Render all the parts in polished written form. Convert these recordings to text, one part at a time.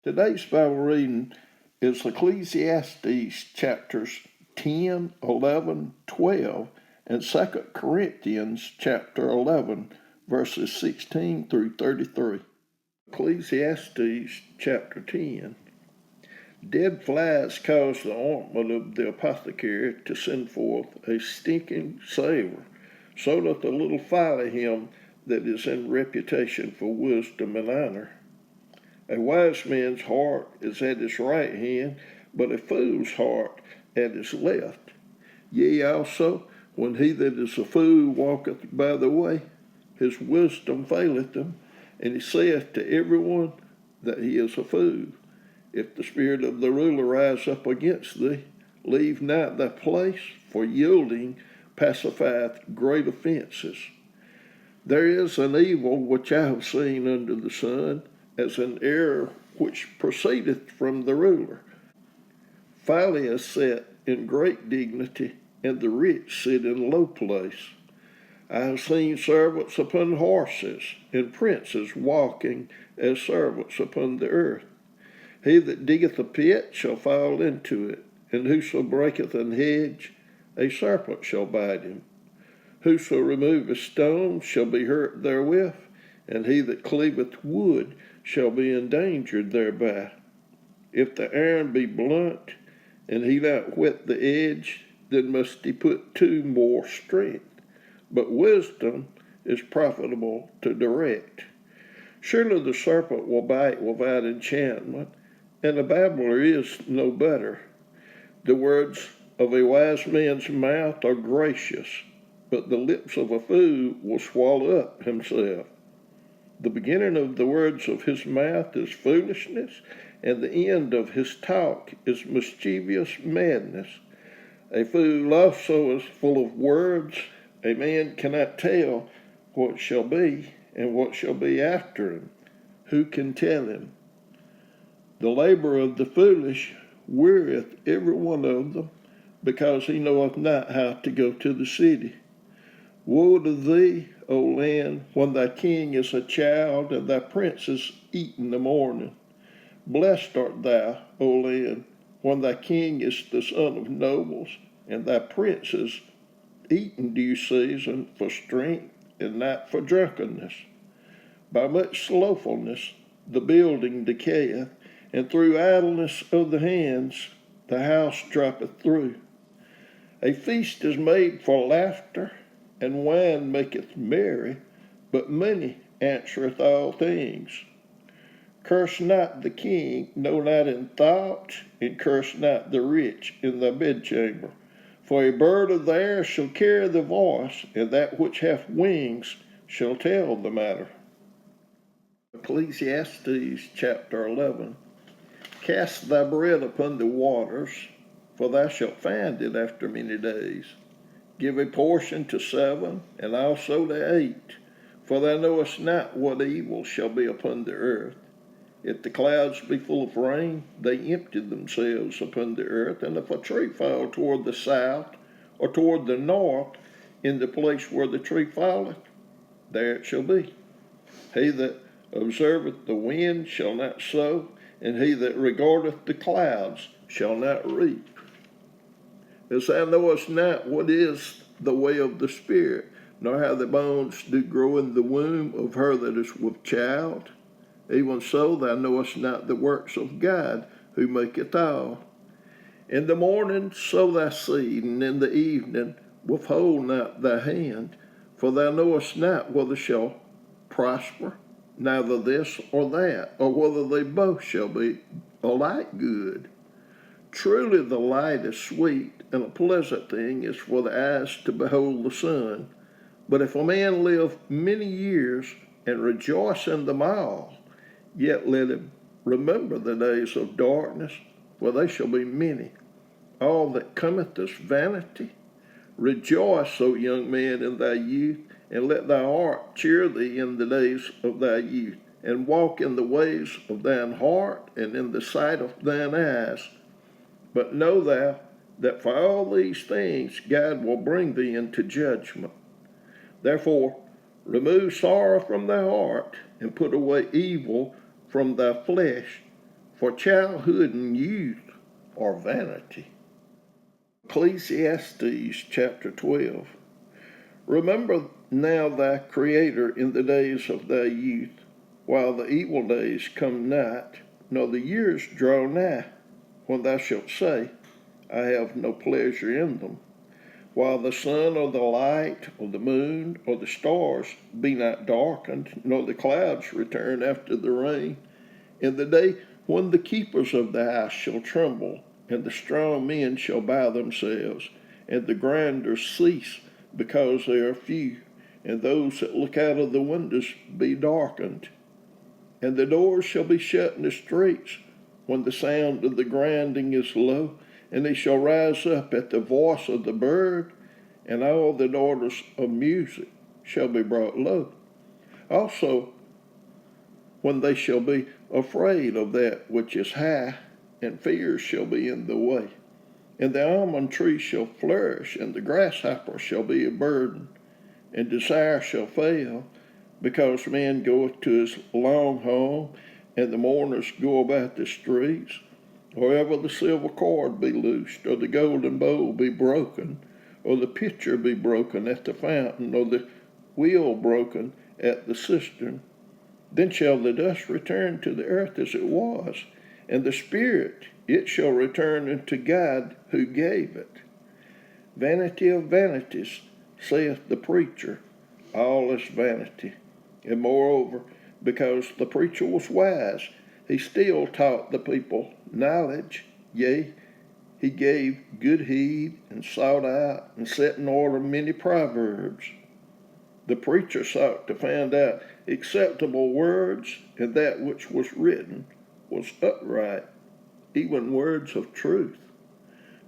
Today's Bible reading is Ecclesiastes chapters 10, 11, 12, and 2 Corinthians chapter 11, verses 16 through 33. Ecclesiastes chapter 10. Dead flies cause the ointment of the apothecary to send forth a stinking savour, so doth the little folly him that is in reputation for wisdom and honour. A wise man's heart is at his right hand, but a fool's heart at his left. Yea, also, when he that is a fool walketh by the way, his wisdom faileth him, and he saith to every one that he is a fool. If the spirit of the ruler rise up against thee, leave not thy place, for yielding pacifieth great offences. There is an evil which I have seen under the sun, as an error which proceedeth from the ruler. Folly is set in great dignity, and the rich sit in low place. I have seen servants upon horses, and princes walking as servants upon the earth. He that diggeth a pit shall fall into it, and whoso breaketh an hedge, a serpent shall bite him. Whoso removeth stones shall be hurt therewith, and he that cleaveth wood shall be endangered thereby. If the iron be blunt, and he not whet the edge, then must he put to more strength. But wisdom is profitable to direct. Surely the serpent will bite without enchantment, and a babbler is no better. The words of a wise man's mouth are gracious, but the lips of a fool will swallow up himself. The beginning of the words of his mouth is foolishness, and the end of his talk is mischievous madness. A fool also is full of words. A man cannot tell what shall be, and what shall be after him. Who can tell him? The labor of the foolish wearieth every one of them, because he knoweth not how to go to the city. Woe to thee, O land, when thy king is a child, and thy princes eat in the morning. Blessed art thou, O land, when thy king is the son of nobles, and thy princes eat in due season for strength, and not for drunkenness. By much slothfulness the building decayeth, and through idleness of the hands the house droppeth through. A feast is made for laughter, and wine maketh merry, but money answereth all things. Curse not the king, no, not in thought, and curse not the rich in thy bedchamber. For a bird of the air shall carry the voice, and that which hath wings shall tell the matter. Ecclesiastes chapter 11. Cast thy bread upon the waters, for thou shalt find it after many days. Give a portion to 7, and also to 8, for thou knowest not what evil shall be upon the earth. If the clouds be full of rain, they empty themselves upon the earth, and if a tree fall toward the south, or toward the north, in the place where the tree falleth, there it shall be. He that observeth the wind shall not sow, and he that regardeth the clouds shall not reap. As thou knowest not what is the way of the Spirit, nor how the bones do grow in the womb of her that is with child, even so thou knowest not the works of God, who maketh all. In the morning sow thy seed, and in the evening withhold not thy hand, for thou knowest not whether shall prosper, neither this or that, or whether they both shall be alike good. Truly the light is sweet, and a pleasant thing is for the eyes to behold the sun. But if a man live many years, and rejoice in them all, yet let him remember the days of darkness, for they shall be many. All that cometh is vanity. Rejoice, O young man, in thy youth, and let thy heart cheer thee in the days of thy youth, and walk in the ways of thine heart, and in the sight of thine eyes. But know thou that for all these things God will bring thee into judgment. Therefore remove sorrow from thy heart, and put away evil from thy flesh, for childhood and youth are vanity. Ecclesiastes chapter 12. Remember now thy Creator in the days of thy youth, while the evil days come not, nor the years draw nigh, when thou shalt say, I have no pleasure in them. While the sun or the light or the moon or the stars be not darkened, nor the clouds return after the rain, in the day when the keepers of the house shall tremble, and the strong men shall bow themselves, and the grinders cease, because they are few, and those that look out of the windows be darkened. And the doors shall be shut in the streets, when the sound of the grinding is low, and they shall rise up at the voice of the bird, and all the daughters of music shall be brought low. Also, when they shall be afraid of that which is high, and fear shall be in the way. And the almond tree shall flourish, and the grasshopper shall be a burden, and desire shall fail, because man goeth to his long home, and the mourners go about the streets. Or ever the silver cord be loosed, or the golden bowl be broken, or the pitcher be broken at the fountain, or the wheel broken at the cistern, then shall the dust return to the earth as it was, and the spirit, it shall return unto God who gave it. Vanity of vanities, saith the preacher, all is vanity. And moreover, because the preacher was wise, he still taught the people knowledge, yea, he gave good heed, and sought out, and set in order many proverbs. The preacher sought to find out acceptable words, and that which was written was upright, even words of truth.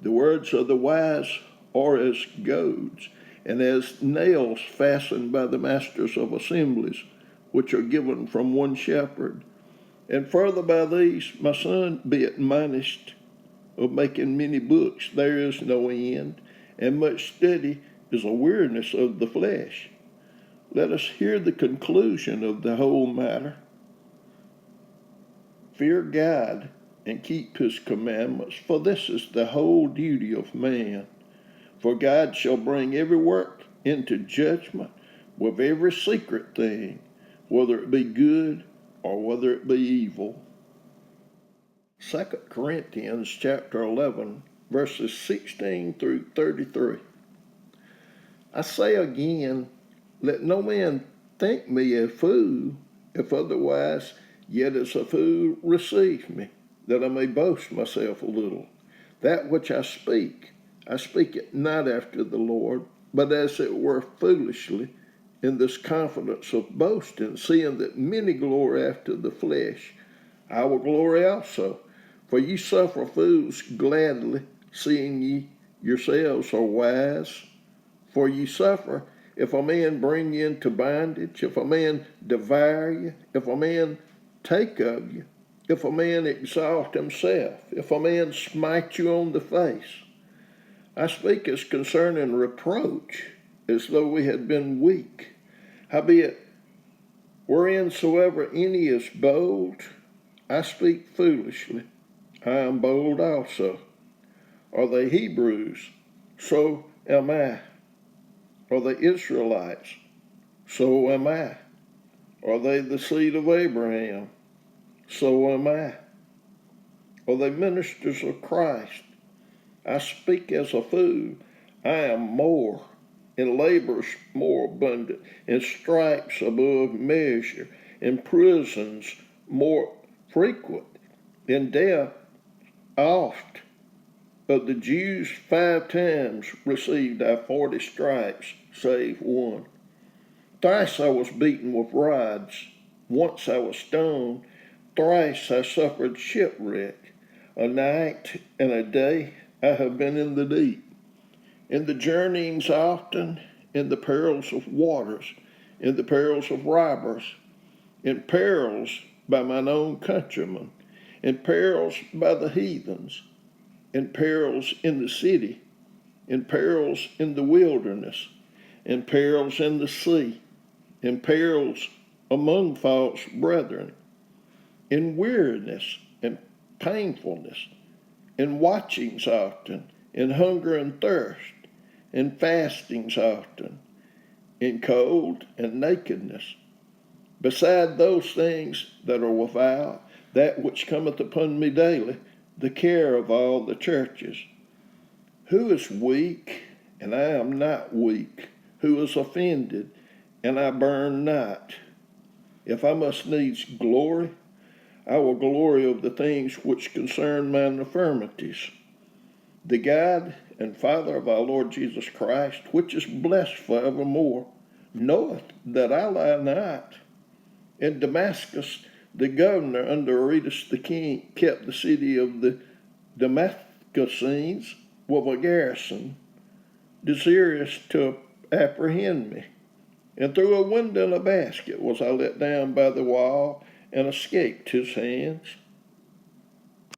The words of the wise are as goads, and as nails fastened by the masters of assemblies, which are given from one shepherd. And further by these, my son, be admonished of making many books, there is no end, and much study is a weariness of the flesh. Let us hear the conclusion of the whole matter. Fear God and keep his commandments, for this is the whole duty of man. For God shall bring every work into judgment with every secret thing, whether it be good or whether it be evil. 2 Corinthians chapter 11, verses 16 through 33. I say again, let no man think me a fool, if otherwise, yet as a fool receive me, that I may boast myself a little. That which I speak it not after the Lord, but as it were foolishly, in this confidence of boasting, seeing that many glory after the flesh. I will glory also, for ye suffer fools gladly, seeing ye yourselves are wise. For ye suffer, if a man bring you into bondage, if a man devour you, if a man take of you, if a man exalt himself, if a man smite you on the face. I speak as concerning reproach, as though we had been weak. Howbeit, whereinsoever any is bold, I speak foolishly. I am bold also. Are they Hebrews? So am I. Are they Israelites? So am I. Are they the seed of Abraham? So am I. Are they ministers of Christ? I speak as a fool. I am more, in labors more abundant, in stripes above measure, in prisons more frequent, in death oft. Of the Jews 5 times received I 40 stripes, save one. Thrice I was beaten with rods, once I was stoned, thrice I suffered shipwreck. A night and a day I have been in the deep, in the journeyings often, in the perils of waters, in the perils of robbers, in perils by mine own countrymen, in perils by the heathens, in perils in the city, in perils in the wilderness, in perils in the sea, in perils among false brethren, in weariness, and painfulness, and watchings often, and hunger and thirst, and fastings often, and cold and nakedness. Beside those things that are without, that which cometh upon me daily, the care of all the churches. Who is weak, and I am not weak? Who is offended, and I burn not? If I must needs glory, I will glory of the things which concern mine infirmities. The God and Father of our Lord Jesus Christ, which is blessed forevermore, knoweth that I lie not. In Damascus, the governor under Aretas the king kept the city of the Damascenes with a garrison, desirous to apprehend me. And through a window in a basket was I let down by the wall, and escaped his hands.